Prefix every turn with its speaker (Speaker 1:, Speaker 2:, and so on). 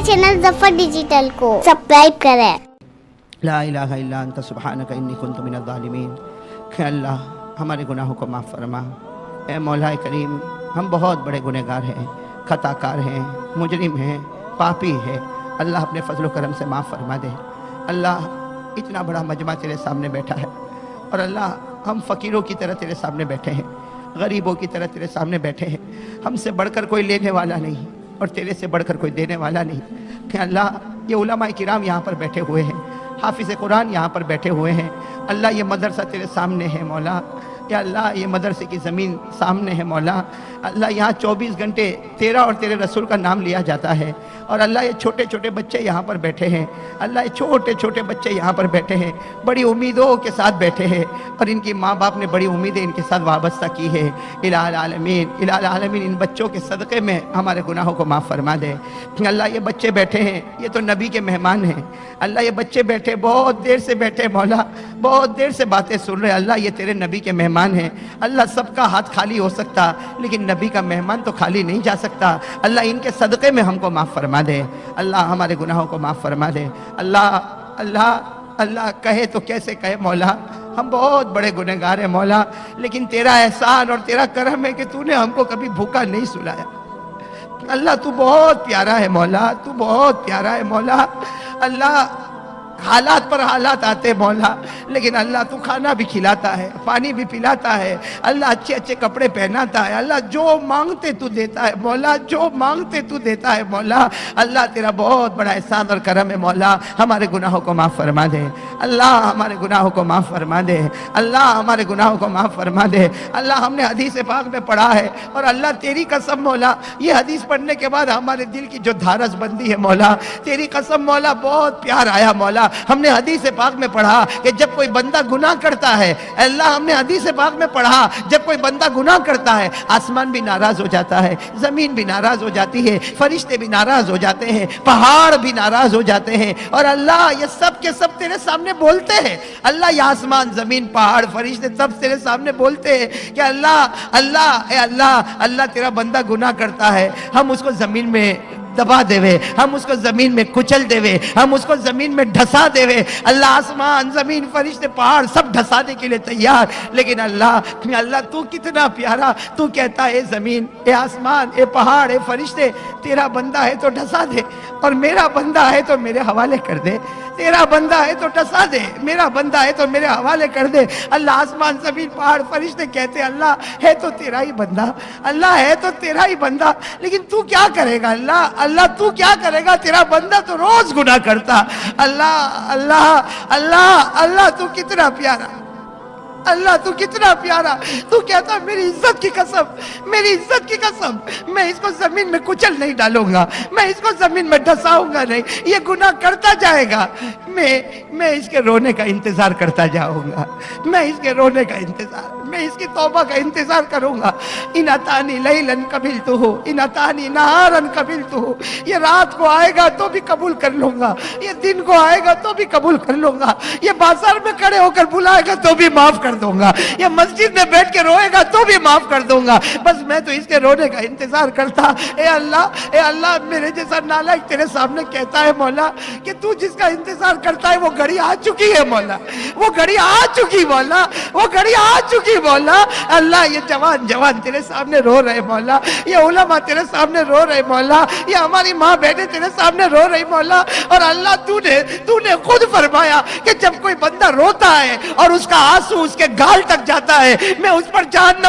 Speaker 1: हमारे channel Zafar digital को subscribe करें।
Speaker 2: ला इलाहा इल्ला अंत सुब्हानक इन्नी कुन्तु मिनज़ ज़ालिमीन। कि अल्लाह हमारे गुनाहों को माफ़ फरमा। ए मौला करीम, हम बहुत बड़े गुनहगार हैं, खताकार हैं, मुजरिम हैं, पापी हैं। अल्लाह अपने फजल करम से माफ़ फरमा दे। अल्लाह इतना बड़ा मजमा तेरे सामने बैठा है और अल्लाह हम फ़कीरों की तरह तेरे सामने बैठे हैं, गरीबों की तरह तेरे सामने बैठे हैं। हमसे बढ़कर कोई लेने वाला नहीं और तेरे से बढ़कर कोई देने वाला नहीं। कि अल्लाह ये उलमाए किराम यहाँ पर बैठे हुए हैं, हाफिज़ कुरान यहाँ पर बैठे हुए हैं। अल्लाह ये मदरसा तेरे सामने है मौला। या अल्लाह ये मदरसे की ज़मीन सामने है मौला। अल्लाह यहाँ 24 घंटे तेरा और तेरे रसूल का नाम लिया जाता है। और अल्लाह ये छोटे छोटे बच्चे यहाँ पर बैठे हैं। अल्लाह ये छोटे छोटे बच्चे यहाँ पर बैठे हैं, बड़ी उम्मीदों के साथ बैठे हैं और इनकी माँ बाप ने बड़ी उम्मीदें इनके साथ वाबस्ता की है। इलाल आलमीन इन बच्चों के सदक़े में हमारे गुनाहों को माफ़ फरमा दे। अल्लाह ये बच्चे बैठे हैं, ये तो नबी के मेहमान हैं। अल्लाह ये बच्चे बैठे, बहुत देर से बैठे मौला, बहुत देर से बातें सुन रहे। अल्लाह ये तेरे नबी के मेहमान हैं। अल्लाह सबका हाथ खाली हो सकता, लेकिन नबी का मेहमान तो खाली नहीं जा सकता। अल्लाह इनके सदक़े में हमको माफ़ फरमा दे। अल्लाह हमारे गुनाहों को माफ़ फरमा दे। अल्लाह अल्लाह अल्लाह कहे तो कैसे कहे मौला, हम बहुत बड़े गुनहगार हैं मौला, लेकिन तेरा एहसान और तेरा करम है कि तूने हमको कभी भूखा नहीं सुलाया। अल्लाह तू बहुत प्यारा है मौला, तू बहुत प्यारा है मौला। अल्लाह हालात पर हालात आते मौला, लेकिन अल्लाह तू खाना भी खिलाता है, पानी भी पिलाता है। अल्लाह अच्छे अच्छे कपड़े पहनाता है। अल्लाह जो मांगते तू देता है मौला, जो मांगते तू देता है मौला। अल्लाह तेरा बहुत बड़ा एहसान और करम है मौला। हमारे गुनाहों को माफ़ फरमा दे। अल्लाह हमारे गुनाहों को माफ़ फरमा दे। अल्लाह हमारे गुनाहों को माफ़ फरमा दे। अल्लाह हमने हदीस पाक में पढ़ा है और अल्लाह तेरी कसम मौला, ये हदीस पढ़ने के बाद हमारे दिल की जो धारस बंदी है मौला, तेरी कसम मौला, बहुत प्यार आया मौला। हमने हदीस पाक में पढ़ा कि जब कोई बंदा गुनाह करता है, अल्लाह हमने हदीस पाक में पढ़ा जब कोई बंदा गुनाह करता है, आसमान भी नाराज हो जाता है, जमीन भी नाराज हो जाती है, फरिश्ते भी नाराज हो जाते हैं, पहाड़ भी नाराज हो जाते हैं। और अल्लाह ये सब के सब तेरे सामने बोलते हैं। अल्लाह ये आसमान, जमीन, पहाड़, फरिश्ते सब तेरे सामने बोलते हैं कि अल्लाह अल्लाह ए अल्लाह अल्लाह तेरा बंदा गुनाह करता है, हम उसको जमीन में दबा देवे, हम उसको जमीन में कुचल देवे, हम उसको जमीन में ढसा देवे। अल्लाह आसमान, जमीन, फरिश्ते, पहाड़ सब ढसाने के लिए तैयार, लेकिन अल्लाह अल्लाह तू कितना प्यारा, तू कहता है जमीन, ए आसमान, ए पहाड़, ए फरिश्ते, तेरा बंदा है तो ढसा दे और मेरा बंदा है तो मेरे हवाले कर दे। तेरा बंदा है तो ढसा दे, मेरा बंदा है तो मेरे हवाले कर दे। अल्लाह आसमान, जमीन, पहाड़, फरिश्ते कहते अल्लाह है तो तेरा ही बंदा, अल्लाह है तो तेरा ही बंदा, लेकिन तू क्या करेगा अल्लाह, अल्लाह तू क्या करेगा, तेरा बंदा तो रोज गुनाह करता। अल्लाह अल्लाह अल्लाह अल्लाह तू कितना प्यारा, अल्लाह तू कितना प्यारा। तू कहता मेरी इज्जत की कसम, मेरी इज्जत की कसम, मैं इसको जमीन में कुचल नहीं डालूंगा, मैं इसको जमीन में ढसाऊंगा नहीं, ये गुनाह करता जाएगा, मैं इसके रोने का इंतजार करता जाऊंगा, मैं इसके रोने का इंतजार, मैं इसकी तौबा का इंतजार करूंगा। इन अतानी लैलन कबिलतुहु, इन अतानी नहारन कबिलतुहु, ये रात को आएगा तो भी कबूल कर लूंगा, ये दिन को आएगा तो भी कबूल कर लूंगा, ये बाजार में खड़े होकर बुलाएगा तो भी माफ कर दूंगा, ये मस्जिद में बैठ के रोएगा तो भी माफ कर दूंगा। बस मैं तो इसके रोने का इंतजार करता। ए अल्लाह मेरे जैसा नालायक तेरे सामने कहता है मौला कि तू जिसका इंतजार करता है वो घड़ी आ चुकी है मौला, वो घड़ी आ चुकी मौला, वो घड़ी आ चुकी मौला। अल्लाह ये जवान तेरे सामने रो रहे मौला, ये उलमा तेरे सामने रो रहे मौला, ये हमारी माँ बहनें तेरे सामने रो रही मौला। और अल्लाह तूने खुद फरमाया कि जब कोई बंदा रोता है और उसका आंसू उसके गाल तक जाता है, मैं उस पर जहन्नम